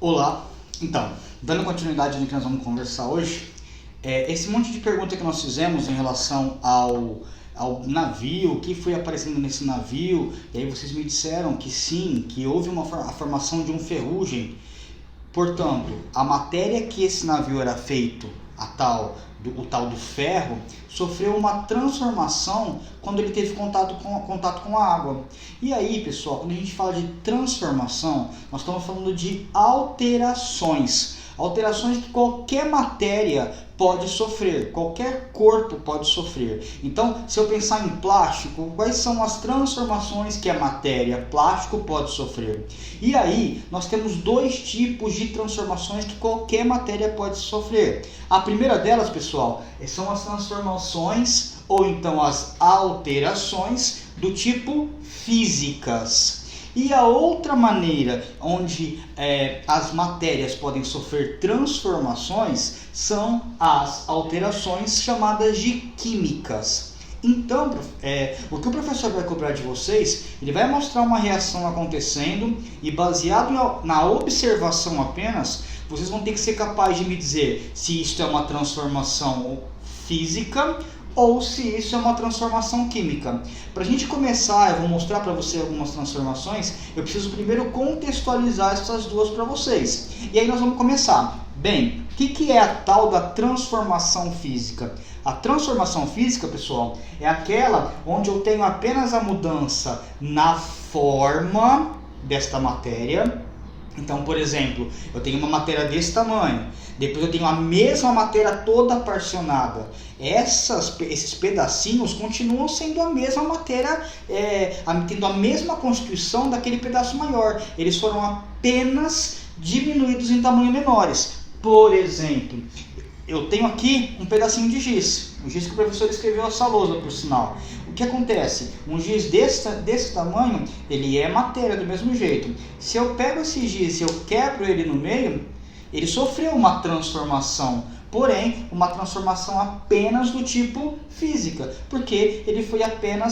Olá, então, dando continuidade no que nós vamos conversar hoje, esse monte de pergunta que nós fizemos em relação ao navio, o que foi aparecendo nesse navio, e aí vocês me disseram que sim, que houve a formação de um ferrugem. Portanto, a matéria que esse navio era feito, o tal do ferro, sofreu uma transformação quando ele teve contato com a água. E aí, pessoal, quando a gente fala de transformação, nós estamos falando de alterações. Alterações que qualquer matéria pode sofrer, qualquer corpo pode sofrer. Então, se eu pensar em plástico, quais são as transformações que a matéria plástico pode sofrer? E aí, nós temos dois tipos de transformações que qualquer matéria pode sofrer. A primeira delas, pessoal, são as transformações ou então as alterações do tipo físicas. E a outra maneira onde as matérias podem sofrer transformações são as alterações chamadas de químicas. Então, o que o professor vai cobrar de vocês, ele vai mostrar uma reação acontecendo e baseado na observação apenas, vocês vão ter que ser capazes de me dizer se isso é uma transformação física ou se isso é uma transformação química. Para a gente começar, eu vou mostrar para você algumas transformações, eu preciso primeiro contextualizar essas duas para vocês. E aí nós vamos começar. Bem, o que é a tal da transformação física? A transformação física, pessoal, é aquela onde eu tenho apenas a mudança na forma desta matéria. Então, por exemplo, eu tenho uma matéria desse tamanho, depois eu tenho a mesma matéria toda parcionada. Esses pedacinhos continuam sendo a mesma matéria, tendo a mesma constituição daquele pedaço maior. Eles foram apenas diminuídos em tamanho menores. Por exemplo, eu tenho aqui um pedacinho de giz, o giz que o professor escreveu essa lousa, por sinal. O que acontece? Um giz desse tamanho, ele é matéria do mesmo jeito. Se eu pego esse giz e eu quebro ele no meio, ele sofreu uma transformação, porém, uma transformação apenas do tipo física, porque ele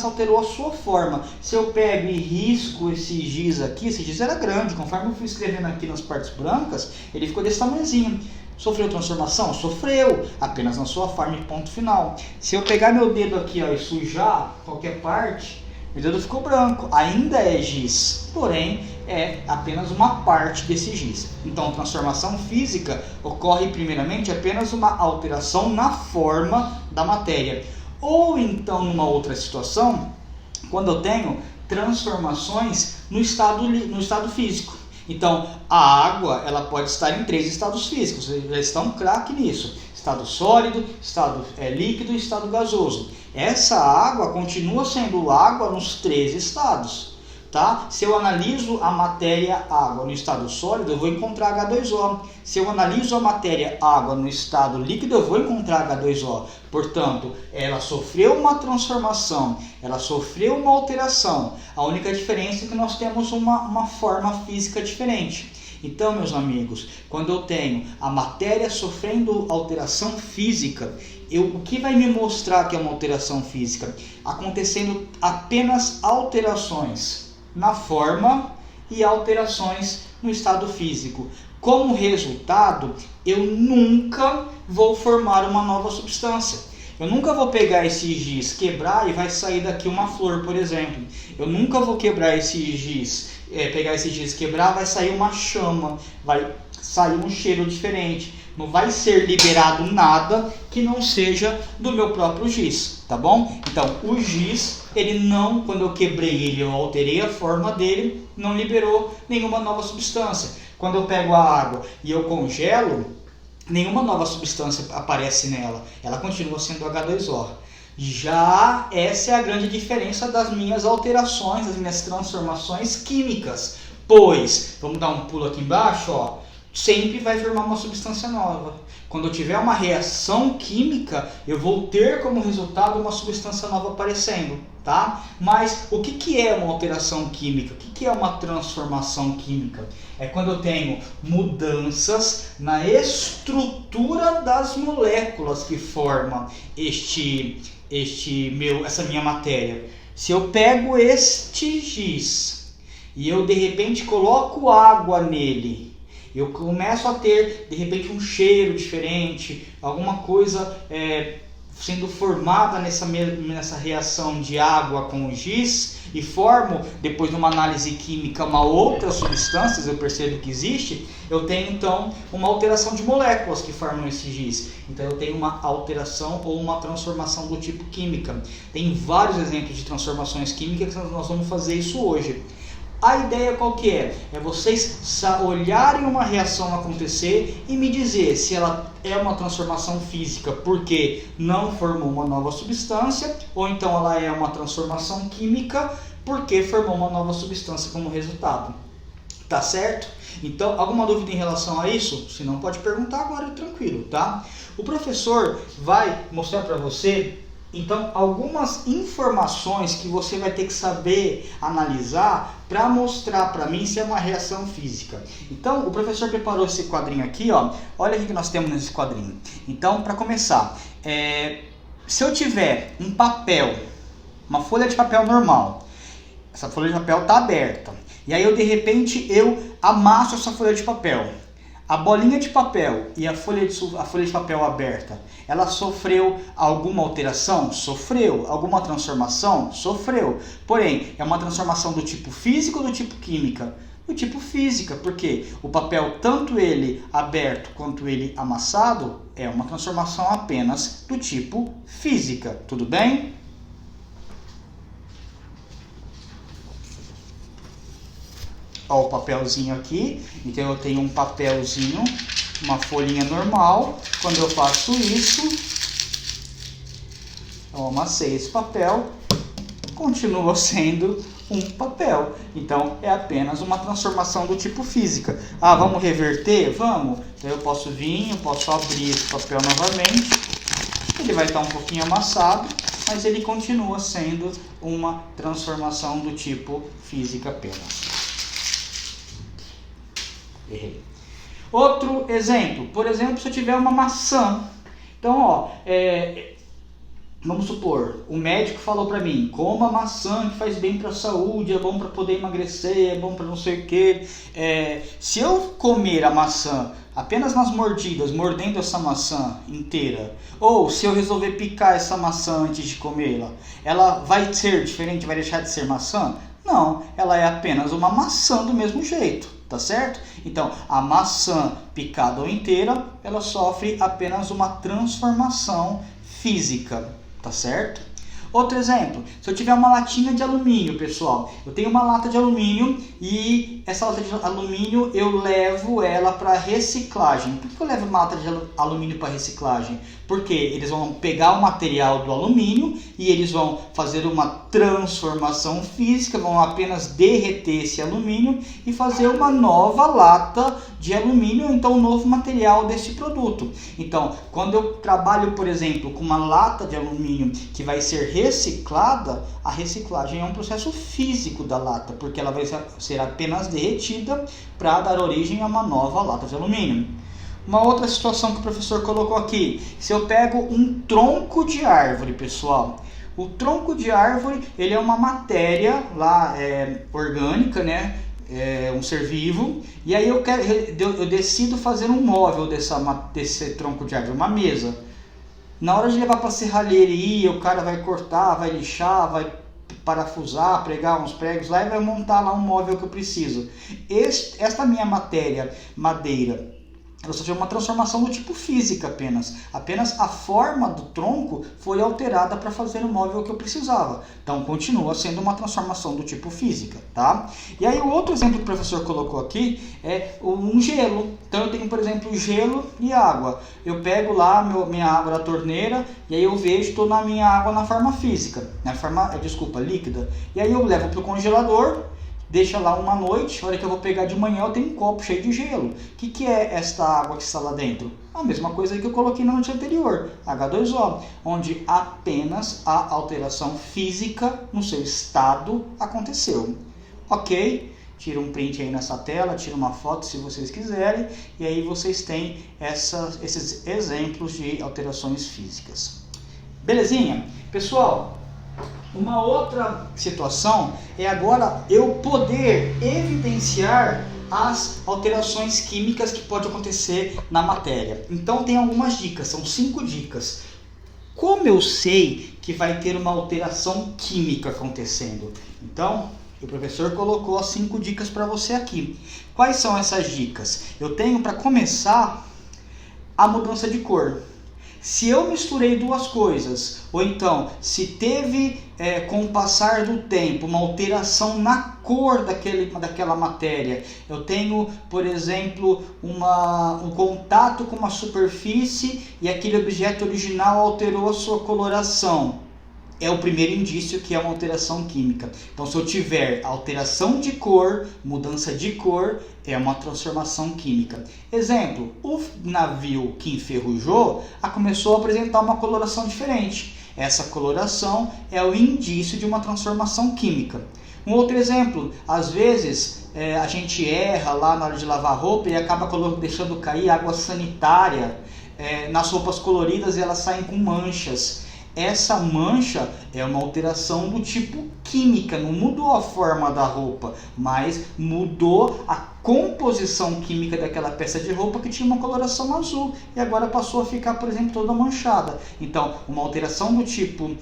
alterou a sua forma. Se eu pego e risco esse giz aqui, esse giz era grande, conforme eu fui escrevendo aqui nas partes brancas, ele ficou desse tamanhozinho. Sofreu transformação? Sofreu, apenas na sua forma e ponto final. Se eu pegar meu dedo aqui e sujar qualquer parte, meu dedo ficou branco, ainda é giz, porém é apenas uma parte desse giz. Então, transformação física ocorre primeiramente apenas uma alteração na forma da matéria. Ou então, numa outra situação, quando eu tenho transformações no estado físico. Então, a água ela pode estar em 3 estados físicos, vocês já estão craque nisso. Estado sólido, estado líquido e estado gasoso. Essa água continua sendo água nos 3 estados. Tá? Se eu analiso a matéria água no estado sólido, eu vou encontrar H2O. Se eu analiso a matéria água no estado líquido, eu vou encontrar H2O. Portanto, ela sofreu uma transformação, ela sofreu uma alteração. A única diferença é que nós temos uma forma física diferente. Então, meus amigos, quando eu tenho a matéria sofrendo alteração física, o que vai me mostrar que é uma alteração física? Acontecendo apenas alterações na forma e alterações no estado físico. Como resultado, eu nunca vou formar uma nova substância. Eu nunca vou pegar esse giz, quebrar e vai sair daqui uma flor, por exemplo. Eu nunca vou quebrar esse giz, pegar esse giz, quebrar, vai sair uma chama, vai sair um cheiro diferente. Não vai ser liberado nada que não seja do meu próprio giz, tá bom? Então, o giz, quando eu quebrei ele, eu alterei a forma dele, não liberou nenhuma nova substância. Quando eu pego a água e eu congelo, nenhuma nova substância aparece nela. Ela continua sendo H2O. Já essa é a grande diferença das minhas alterações, das minhas transformações químicas. Pois, vamos dar um pulo aqui embaixo, ó. Sempre vai formar uma substância nova. Quando eu tiver uma reação química, eu vou ter como resultado uma substância nova aparecendo, tá? Mas o que é uma alteração química? O que é uma transformação química? É quando eu tenho mudanças na estrutura das moléculas que formam essa minha matéria. Se eu pego este giz e eu de repente coloco água nele, Eu começo a ter, de repente, um cheiro diferente, alguma coisa sendo formada nessa reação de água com o giz e formo, depois de uma análise química, uma outra substância, eu percebo que existe, eu tenho então uma alteração de moléculas que formam esse giz. Então eu tenho uma alteração ou uma transformação do tipo química. Tem vários exemplos de transformações químicas que nós vamos fazer isso hoje. A ideia qual que é? É vocês olharem uma reação acontecer e me dizer se ela é uma transformação física porque não formou uma nova substância, ou então ela é uma transformação química porque formou uma nova substância como resultado. Tá certo? Então, alguma dúvida em relação a isso? Se não, pode perguntar agora, tranquilo, tá? O professor vai mostrar para você então algumas informações que você vai ter que saber analisar para mostrar para mim se é uma reação física. Então o professor preparou esse quadrinho aqui, ó. Olha o que nós temos nesse quadrinho. Então, para começar, se eu tiver um papel, uma folha de papel normal, essa folha de papel está aberta, e aí eu de repente eu amasso essa folha de papel. A bolinha de papel e a folha de papel aberta, ela sofreu alguma alteração? Sofreu. Alguma transformação? Sofreu. Porém, é uma transformação do tipo física ou do tipo química? Do tipo física, porque o papel, tanto ele aberto quanto ele amassado, é uma transformação apenas do tipo física. Tudo bem? Ó, o papelzinho aqui, então eu tenho um papelzinho, uma folhinha normal. Quando eu faço isso, eu amassei esse papel, continua sendo um papel. Então é apenas uma transformação do tipo física. Ah, vamos reverter? Vamos. Então eu posso vir, eu posso abrir esse papel novamente. Ele vai estar um pouquinho amassado, mas ele continua sendo uma transformação do tipo física apenas. Errei. Outro exemplo, por exemplo, se eu tiver uma maçã. Então, ó, vamos supor, o médico falou para mim, coma maçã que faz bem para a saúde, é bom para poder emagrecer, é bom para não sei o que. Se eu comer a maçã apenas nas mordidas, mordendo essa maçã inteira, ou se eu resolver picar essa maçã antes de comê-la, ela vai ser diferente, vai deixar de ser maçã? Não, ela é apenas uma maçã do mesmo jeito. Tá certo? Então, a maçã picada ou inteira, ela sofre apenas uma transformação física, tá certo? Outro exemplo, se eu tiver uma latinha de alumínio, pessoal, eu tenho uma lata de alumínio e essa lata de alumínio eu levo ela para reciclagem. Por que eu levo uma lata de alumínio para reciclagem? Porque eles vão pegar o material do alumínio e eles vão fazer uma transformação física, vão apenas derreter esse alumínio e fazer uma nova lata de alumínio, então um novo material desse produto. Então, quando eu trabalho, por exemplo, com uma lata de alumínio que vai ser reciclada, a reciclagem é um processo físico da lata, porque ela vai ser apenas derretida para dar origem a uma nova lata de alumínio. Uma outra situação que o professor colocou aqui, se eu pego um tronco de árvore, pessoal, o tronco de árvore, ele é uma matéria lá orgânica, né? Um ser vivo, e aí eu decido fazer um móvel desse tronco de árvore, uma mesa. Na hora de levar para a serralheria, o cara vai cortar, vai lixar, vai parafusar, pregar uns pregos lá e vai montar lá um móvel que eu preciso. Esta minha matéria, madeira, ela sofreu uma transformação do tipo física apenas. Apenas a forma do tronco foi alterada para fazer o móvel que eu precisava. Então continua sendo uma transformação do tipo física, tá? E aí o outro exemplo que o professor colocou aqui é um gelo. Então eu tenho, por exemplo, gelo e água. Eu pego lá minha água da torneira e aí eu vejo, estou na minha água na forma física, na forma, líquida. E aí eu levo para o congelador, deixa lá uma noite, a hora que eu vou pegar de manhã eu tenho um copo cheio de gelo. O que é esta água que está lá dentro? A mesma coisa que eu coloquei na noite anterior, H2O, onde apenas a alteração física no seu estado aconteceu. Ok? Tira um print aí nessa tela, tira uma foto se vocês quiserem, e aí vocês têm esses exemplos de alterações físicas. Belezinha? Pessoal, uma outra situação é agora eu poder evidenciar as alterações químicas que podem acontecer na matéria. Então tem algumas dicas, são 5 dicas. Como eu sei que vai ter uma alteração química acontecendo? Então, o professor colocou as 5 dicas para você aqui. Quais são essas dicas? Eu tenho, para começar, a mudança de cor. Se eu misturei duas coisas, ou então se teve com o passar do tempo uma alteração na cor daquela matéria, eu tenho, por exemplo, um contato com uma superfície e aquele objeto original alterou a sua coloração. É o primeiro indício que é uma alteração química. Então, se eu tiver alteração de cor, mudança de cor, é uma transformação química. Exemplo, o navio que enferrujou começou a apresentar uma coloração diferente. Essa coloração é o indício de uma transformação química. Um outro exemplo, às vezes a gente erra lá na hora de lavar roupa e acaba deixando cair água sanitária nas roupas coloridas e elas saem com manchas. Essa mancha é uma alteração do tipo química, não mudou a forma da roupa, mas mudou a composição química daquela peça de roupa que tinha uma coloração azul e agora passou a ficar, por exemplo, toda manchada. Então, uma alteração do tipo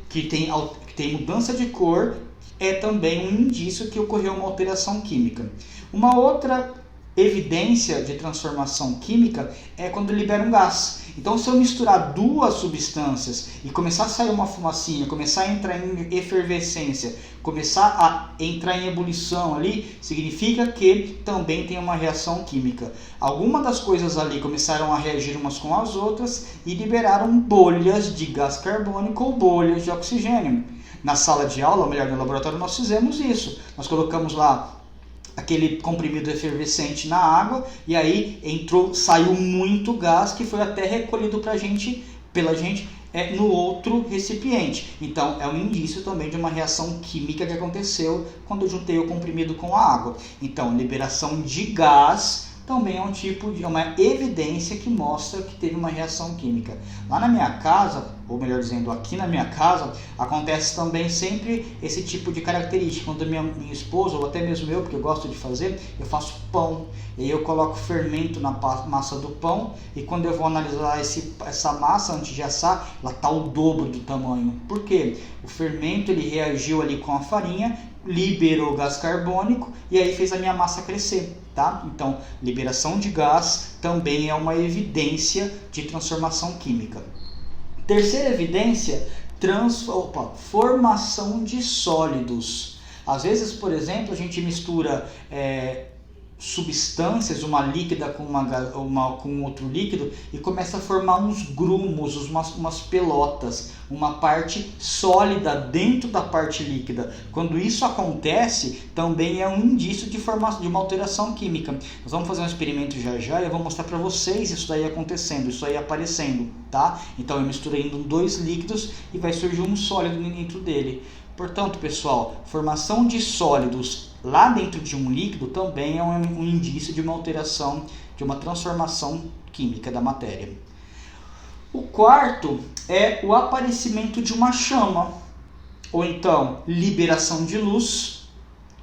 que tem mudança de cor é também um indício que ocorreu uma alteração química. Uma outra evidência de transformação química é quando libera um gás. Então, se eu misturar duas substâncias e começar a sair uma fumacinha, começar a entrar em efervescência, começar a entrar em ebulição ali, significa que também tem uma reação química. Algumas das coisas ali começaram a reagir umas com as outras e liberaram bolhas de gás carbônico ou bolhas de oxigênio. Na sala de aula, ou melhor, no laboratório, nós fizemos isso. Nós colocamos lá aquele comprimido efervescente na água e aí saiu muito gás que foi até recolhido pela gente no outro recipiente. Então é um indício também de uma reação química que aconteceu quando eu juntei o comprimido com a água. Então, liberação de gás também é uma evidência que mostra que teve uma reação química. Lá na minha casa, ou melhor dizendo, aqui na minha casa, acontece também sempre esse tipo de característica. Quando minha esposa, ou até mesmo eu, porque eu gosto de fazer, eu faço pão. E aí eu coloco fermento na massa do pão, e quando eu vou analisar essa massa antes de assar, ela está o dobro do tamanho. Por quê? O fermento ele reagiu ali com a farinha, liberou gás carbônico e aí fez a minha massa crescer, tá? Então, liberação de gás também é uma evidência de transformação química. Terceira evidência, formação de sólidos. Às vezes, por exemplo, a gente mistura substâncias, uma líquida com outro líquido e começa a formar uns grumos, umas pelotas, uma parte sólida dentro da parte líquida. Quando isso acontece, também é um indício de uma alteração química. Nós vamos fazer um experimento já e eu vou mostrar para vocês isso daí acontecendo, isso aí aparecendo, tá? Então eu misturei dois líquidos e vai surgir um sólido dentro dele. Portanto, pessoal, formação de sólidos lá dentro de um líquido também é um indício de uma alteração, de uma transformação química da matéria. O quarto é o aparecimento de uma chama, ou então liberação de luz,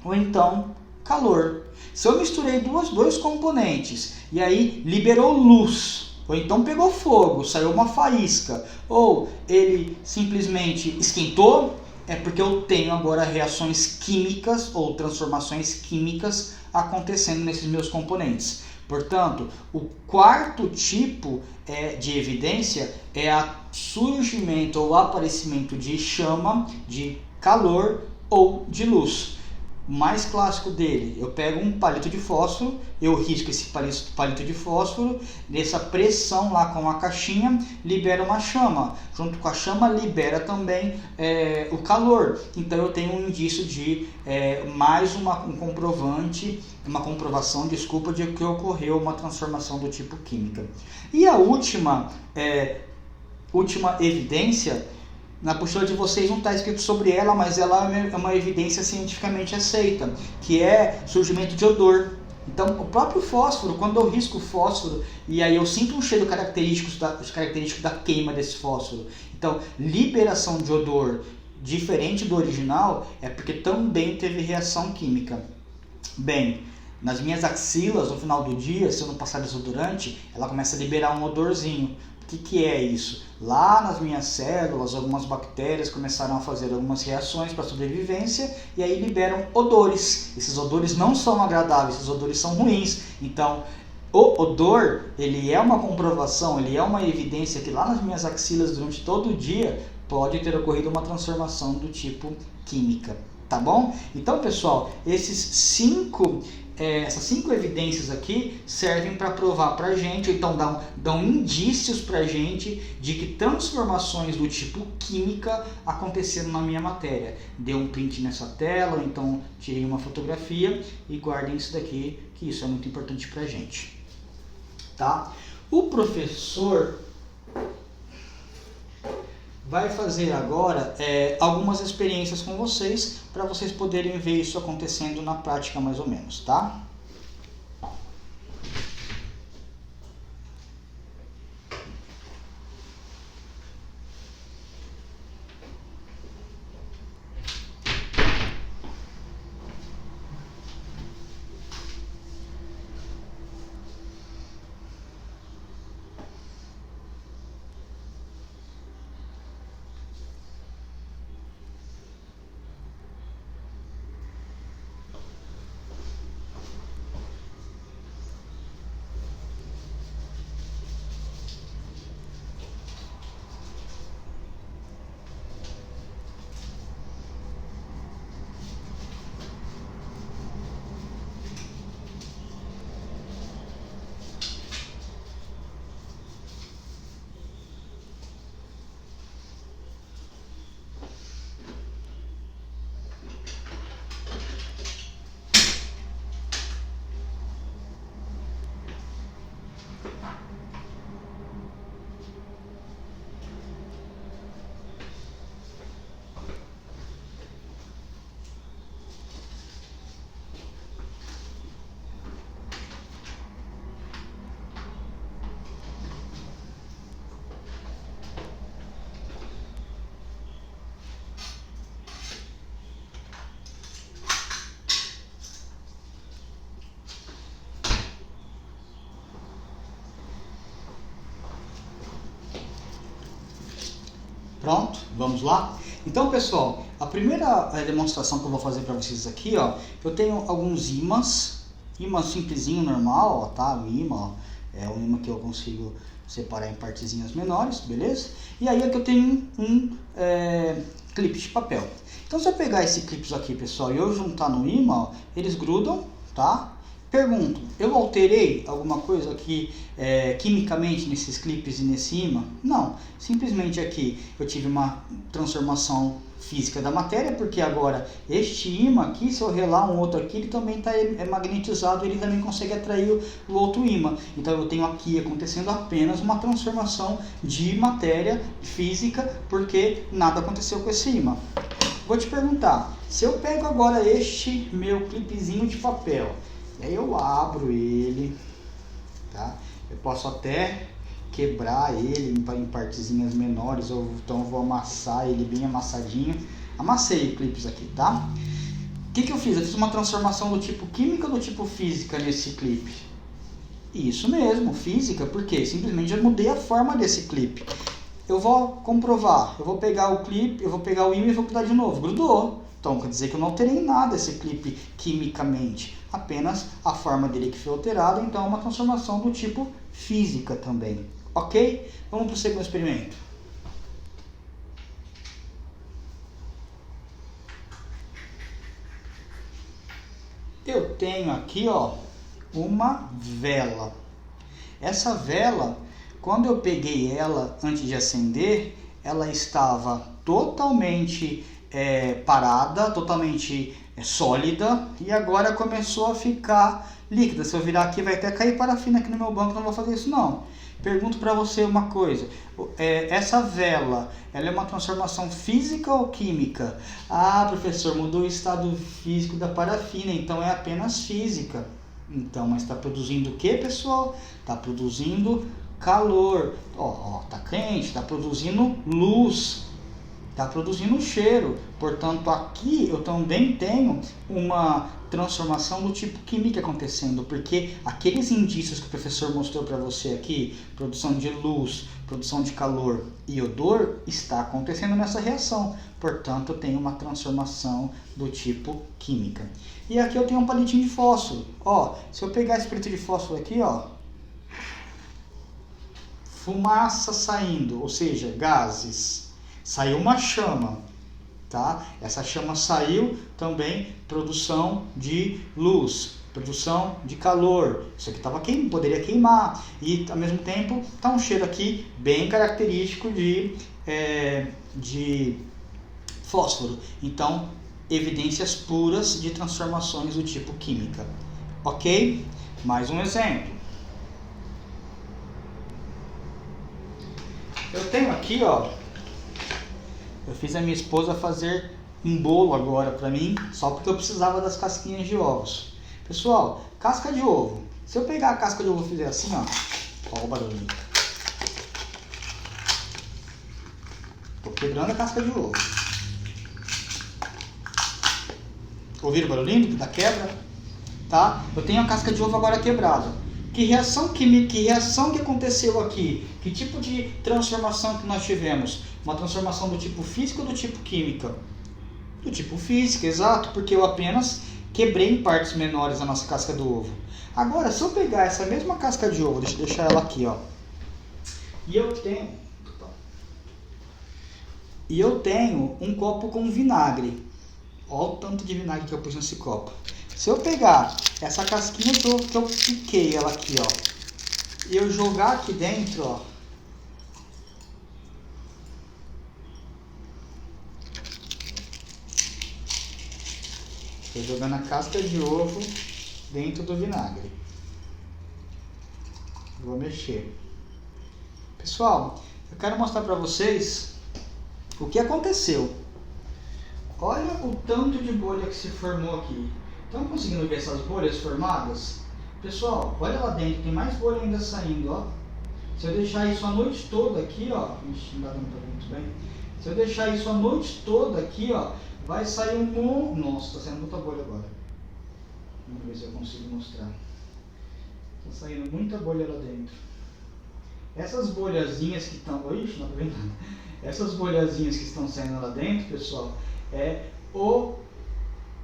ou então calor. Se eu misturei dois componentes e aí liberou luz, ou então pegou fogo, saiu uma faísca, ou ele simplesmente esquentou, é porque eu tenho agora reações químicas ou transformações químicas acontecendo nesses meus componentes. Portanto, o quarto tipo de evidência é o surgimento ou aparecimento de chama, de calor ou de luz. O mais clássico dele, eu pego um palito de fósforo, eu risco esse palito de fósforo, nessa pressão lá com a caixinha, libera uma chama. Junto com a chama, libera também o calor. Então eu tenho um indício de mais um comprovante, uma comprovação, de que ocorreu uma transformação do tipo química. E a última evidência, na apostila de vocês não está escrito sobre ela, mas ela é uma evidência cientificamente aceita, que é surgimento de odor. Então, o próprio fósforo, quando eu risco o fósforo, e aí eu sinto um cheiro característico da queima desse fósforo. Então, liberação de odor diferente do original é porque também teve reação química. Bem, nas minhas axilas, no final do dia, se eu não passar desodorante, ela começa a liberar um odorzinho. O que é isso? Lá nas minhas células, algumas bactérias começaram a fazer algumas reações para sobrevivência e aí liberam odores. Esses odores não são agradáveis, esses odores são ruins. Então, o odor, ele é uma comprovação, ele é uma evidência que lá nas minhas axilas, durante todo o dia, pode ter ocorrido uma transformação do tipo química. Tá bom? Então, pessoal, essas cinco evidências aqui servem para provar para a gente, então dão indícios para a gente de que transformações do tipo química aconteceram na minha matéria. Dê um print nessa tela, ou então tirei uma fotografia e guardem isso daqui, que isso é muito importante para a gente. Tá? O professor vai fazer agora algumas experiências com vocês, para vocês poderem ver isso acontecendo na prática mais ou menos, tá? Pronto, vamos lá? Então, pessoal, a primeira demonstração que eu vou fazer para vocês aqui, ó, eu tenho alguns ímãs simplesinho, normal, ó, tá? O ímã, ó, é um ímã que eu consigo separar em partezinhas menores, beleza? E aí aqui eu tenho um clipe de papel. Então, se eu pegar esse clipe aqui, pessoal, e eu juntar no ímã, ó, eles grudam, tá? Pergunto, eu alterei alguma coisa aqui quimicamente nesses clipes e nesse ímã? Não, simplesmente aqui eu tive uma transformação física da matéria, porque agora este ímã aqui, se eu relar um outro aqui, ele também está magnetizado, ele também consegue atrair o outro ímã. Então eu tenho aqui acontecendo apenas uma transformação de matéria física, porque nada aconteceu com esse ímã. Vou te perguntar, se eu pego agora este meu clipezinho de papel, e aí eu abro ele, tá? Eu posso até quebrar ele em partezinhas menores, ou então eu vou amassar ele bem amassadinho. Amassei clipes aqui, tá? O que eu fiz? Eu fiz uma transformação do tipo química ou do tipo física nesse clipe? Isso mesmo, física, porque simplesmente eu mudei a forma desse clipe. Eu vou comprovar, eu vou pegar o clipe, eu vou pegar o ímã e vou grudar de novo. Grudou. Então quer dizer que eu não alterei nada esse clipe quimicamente, apenas a forma dele que foi alterada, então é uma transformação do tipo física também, ok? Vamos para o segundo experimento. Eu tenho aqui, ó, uma vela. Essa vela, quando eu peguei ela antes de acender, ela estava totalmente parada, totalmente sólida, e agora começou a ficar líquida. Se eu virar aqui, vai até cair parafina aqui no meu banco, não vou fazer isso não. Pergunto para você uma coisa, essa vela, ela é uma transformação física ou química? Ah, professor, mudou o estado físico da parafina, então é apenas física. Então, mas está produzindo o que, pessoal? Está produzindo calor. Ó, tá quente, está produzindo luz. está produzindo cheiro. Portanto, aqui eu também tenho uma transformação do tipo química acontecendo, porque aqueles indícios que o professor mostrou para você aqui, produção de luz, produção de calor e odor, está acontecendo nessa reação. Portanto, eu tenho uma transformação do tipo química. E aqui eu tenho um palitinho de fósforo. Ó, se eu pegar esse palito de fósforo aqui, ó, fumaça saindo, ou seja, gases. Saiu uma chama, tá? Essa chama saiu também, produção de luz, produção de calor. Isso aqui poderia queimar. E ao mesmo tempo tá um cheiro aqui bem característico de fósforo. Então, evidências puras de transformações do tipo química. Ok? Mais um exemplo. Eu tenho aqui, ó, eu fiz a minha esposa fazer um bolo agora pra mim, só porque eu precisava das casquinhas de ovos. Pessoal, casca de ovo. Se eu pegar a casca de ovo e fizer assim, ó o barulhinho. Tô quebrando a casca de ovo. Ouviram o barulhinho da quebra? Tá? Eu tenho a casca de ovo agora quebrada. Que reação química, que reação que aconteceu aqui? Que tipo de transformação que nós tivemos? Uma transformação do tipo física ou do tipo química? Do tipo física, exato, porque eu apenas quebrei em partes menores a nossa casca do ovo. Agora, se eu pegar essa mesma casca de ovo, deixa eu deixar ela aqui, ó. E eu tenho um copo com vinagre. Olha o tanto de vinagre que eu pus nesse copo. Se eu pegar essa casquinha que eu piquei ela aqui, ó, e eu jogar aqui dentro, ó, estou jogando a casca de ovo dentro do vinagre. Vou mexer. Pessoal, eu quero mostrar para vocês o que aconteceu. Olha o tanto de bolha que se formou aqui. Estão conseguindo ver essas bolhas formadas? Pessoal, olha lá dentro, tem mais bolha ainda saindo, ó. Se eu deixar isso a noite toda aqui, ó, não dá pra ver muito bem. Se eu deixar isso a noite toda aqui, ó, vai sair um monte. Nossa, tá saindo muita bolha agora. Vamos ver se eu consigo mostrar. Tá saindo muita bolha lá dentro. Essas bolhazinhas que estão. Ixi, não tá vendo nada. Essas bolhazinhas que estão saindo lá dentro, pessoal, é o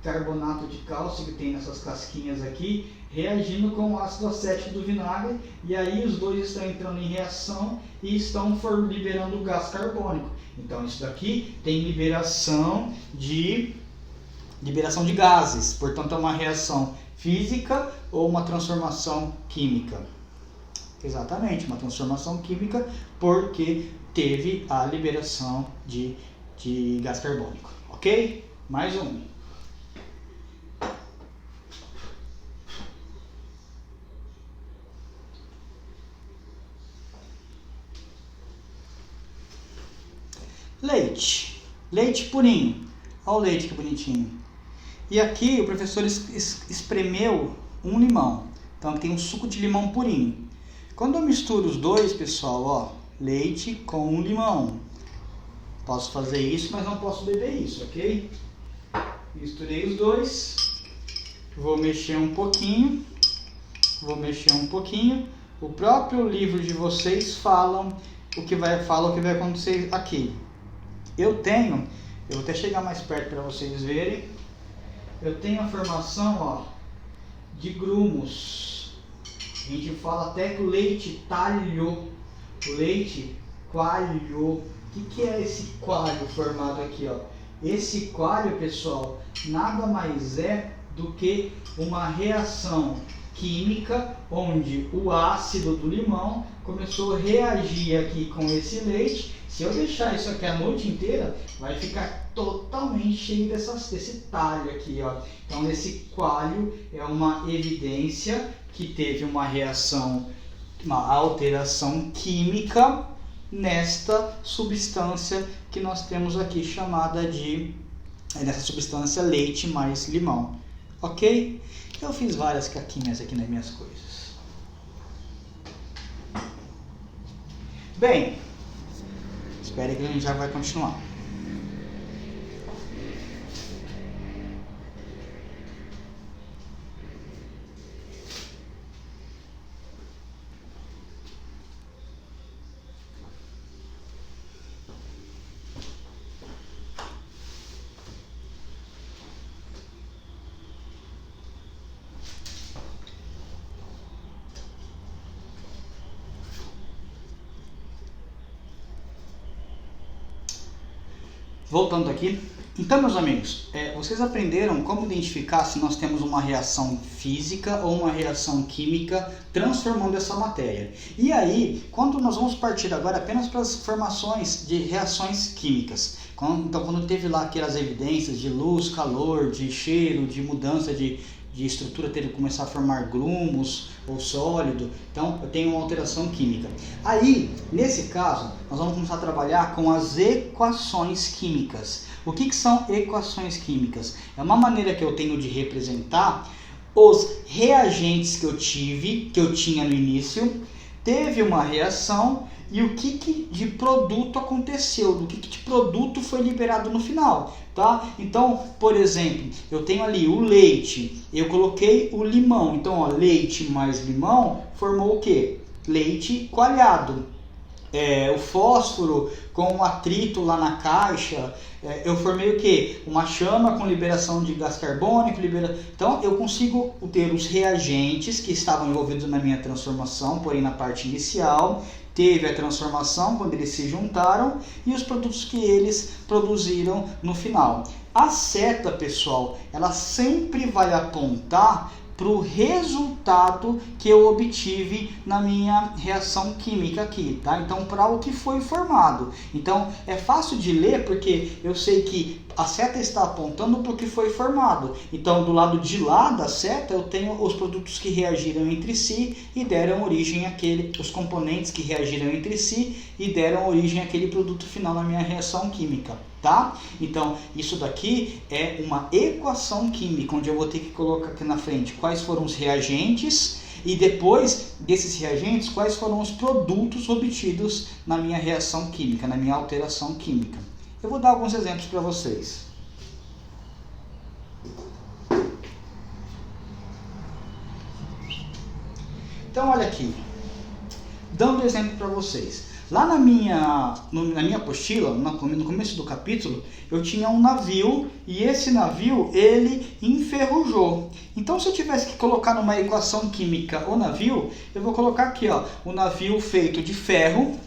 carbonato de cálcio que tem nessas casquinhas aqui, reagindo com o ácido acético do vinagre, e aí os dois estão entrando em reação e estão liberando gás carbônico. Então isso daqui tem liberação de gases, portanto é uma reação física ou uma transformação química. Exatamente, uma transformação química, porque teve a liberação de gás carbônico. Ok? Mais um. Leite. Leite purinho. Olha o leite que bonitinho. E aqui o professor espremeu um limão. Então tem um suco de limão purinho. Quando eu misturo os dois, pessoal, ó, leite com um limão. Posso fazer isso, mas não posso beber isso, ok? Misturei os dois. Vou mexer um pouquinho. O próprio livro de vocês fala o que vai acontecer aqui. Eu vou até chegar mais perto para vocês verem. Eu tenho a formação, ó, de grumos. A gente fala até que o leite talhou. O leite coalhou. O que é esse coalho formado aqui, ó? Esse coalho, pessoal, nada mais é do que uma reação química onde o ácido do limão começou a reagir aqui com esse leite. Se eu deixar isso aqui a noite inteira, vai ficar totalmente cheio desse talho aqui, ó. Então esse coalho é uma evidência que teve uma reação, uma alteração química nesta substância que nós temos aqui chamada nessa substância leite mais limão. Ok? Eu fiz várias caquinhas aqui nas minhas coisas. Bem, espere que a gente já vai continuar. voltando aqui. Então, meus amigos, vocês aprenderam como identificar se nós temos uma reação física ou uma reação química transformando essa matéria. E aí, quando nós vamos partir agora apenas para as formações de reações químicas. Então, quando teve lá aquelas evidências de luz, calor, de cheiro, de mudança de estrutura, teve que começar a formar grumos ou sólido, então eu tenho uma alteração química. Aí, nesse caso, nós vamos começar a trabalhar com as equações químicas. O que são equações químicas? É uma maneira que eu tenho de representar os reagentes que eu tinha no início, teve uma reação e o que de produto aconteceu, do que de produto foi liberado no final, tá? Então, por exemplo, eu tenho ali o leite, eu coloquei o limão, então ó, leite mais limão formou o quê? Leite coalhado. O fósforo com um atrito lá na caixa, eu formei o quê? Uma chama com liberação de gás carbônico, então eu consigo ter os reagentes que estavam envolvidos na minha transformação, porém na parte inicial, teve a transformação quando eles se juntaram e os produtos que eles produziram no final. A seta, pessoal, ela sempre vai apontar para o resultado que eu obtive na minha reação química aqui, tá? Então, para o que foi formado. Então, é fácil de ler porque eu sei que a seta está apontando para o que foi formado. Então, do lado de lá da seta, eu tenho os produtos que reagiram entre si e deram origem os componentes que reagiram entre si e deram origem àquele produto final na minha reação química. Tá? Então, isso daqui é uma equação química, onde eu vou ter que colocar aqui na frente quais foram os reagentes e depois desses reagentes, quais foram os produtos obtidos na minha reação química, na minha alteração química. Eu vou dar alguns exemplos para vocês. Então, olha aqui, dando exemplo para vocês. Lá na minha apostila, no começo do capítulo, eu tinha um navio e esse navio, ele enferrujou. Então, se eu tivesse que colocar numa equação química o navio, eu vou colocar aqui, ó, o navio feito de ferro,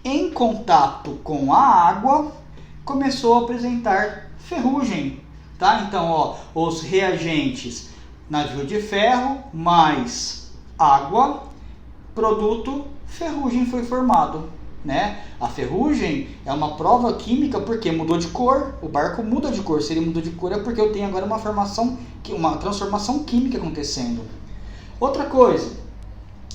em contato com a água, começou a apresentar ferrugem, tá? Então, ó, os reagentes, navio de ferro mais água, produto, ferrugem foi formado, né? A ferrugem é uma prova química porque mudou de cor, o barco muda de cor. Se ele mudou de cor é porque eu tenho agora uma transformação química acontecendo. Outra coisa,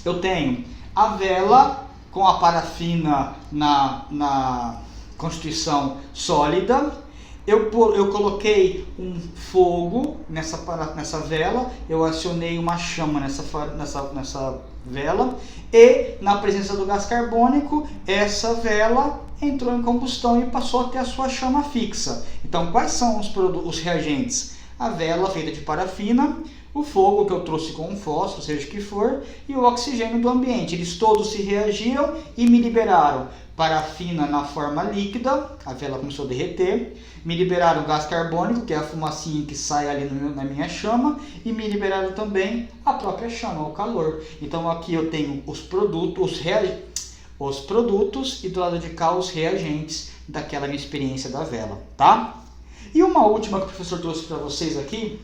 eu tenho a vela com a parafina na constituição sólida. Eu coloquei um fogo nessa vela, eu acionei uma chama nessa vela e na presença do gás carbônico, essa vela entrou em combustão e passou a ter a sua chama fixa. Então, quais são os reagentes? A vela feita de parafina, o fogo que eu trouxe com um fósforo, seja o que for, e o oxigênio do ambiente. Eles todos se reagiram e me liberaram parafina na forma líquida, a vela começou a derreter, me liberaram gás carbônico, que é a fumacinha que sai ali na minha chama, e me liberaram também a própria chama, o calor. Então aqui eu tenho os produtos e do lado de cá os reagentes daquela minha experiência da vela, tá? E uma última que o professor trouxe para vocês aqui,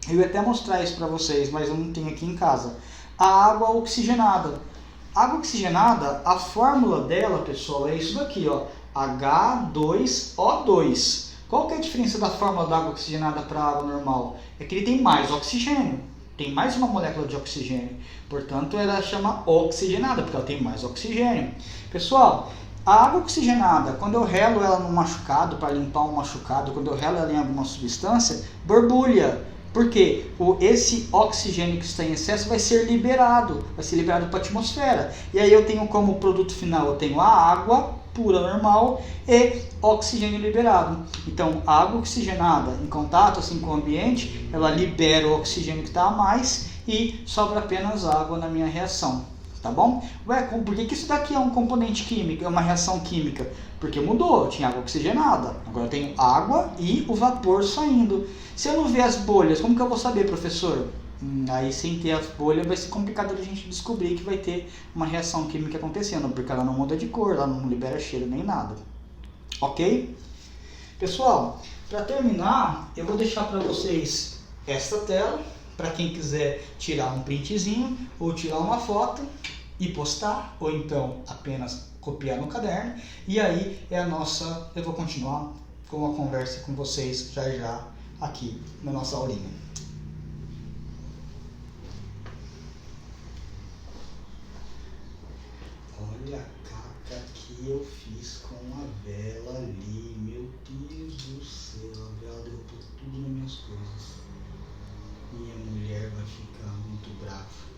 eu ia até mostrar isso para vocês, mas eu não tenho aqui em casa. A água oxigenada. A água oxigenada, a fórmula dela, pessoal, é isso daqui, ó, H2O2. Qual que é a diferença da fórmula da água oxigenada para a água normal? É que ele tem mais oxigênio, tem mais uma molécula de oxigênio. Portanto, ela chama oxigenada, porque ela tem mais oxigênio. Pessoal, a água oxigenada, quando eu relo ela no machucado, para limpar um machucado, quando eu relo ela em alguma substância, borbulha. Porque esse oxigênio que está em excesso vai ser liberado para a atmosfera. E aí eu tenho como produto final, eu tenho a água pura normal e oxigênio liberado. Então, a água oxigenada em contato assim, com o ambiente, ela libera o oxigênio que está a mais e sobra apenas água na minha reação. Tá bom? Ué, por que isso daqui é um componente químico, é uma reação química? Porque mudou, eu tinha água oxigenada, agora eu tenho água e o vapor saindo. Se eu não ver as bolhas, como que eu vou saber, professor? Aí sem ter as bolhas vai ser complicado a gente descobrir que vai ter uma reação química acontecendo, porque ela não muda de cor, ela não libera cheiro nem nada. Ok? Pessoal, para terminar, eu vou deixar para vocês esta tela, para quem quiser tirar um printzinho ou tirar uma foto e postar, ou então apenas copiar no caderno. E aí eu vou continuar com a conversa com vocês já aqui na nossa aulinha. Olha a caca que eu fiz com a vela ali, meu Deus do céu, a vela derrubou tudo nas minhas coisas. Minha mulher vai ficar muito brava.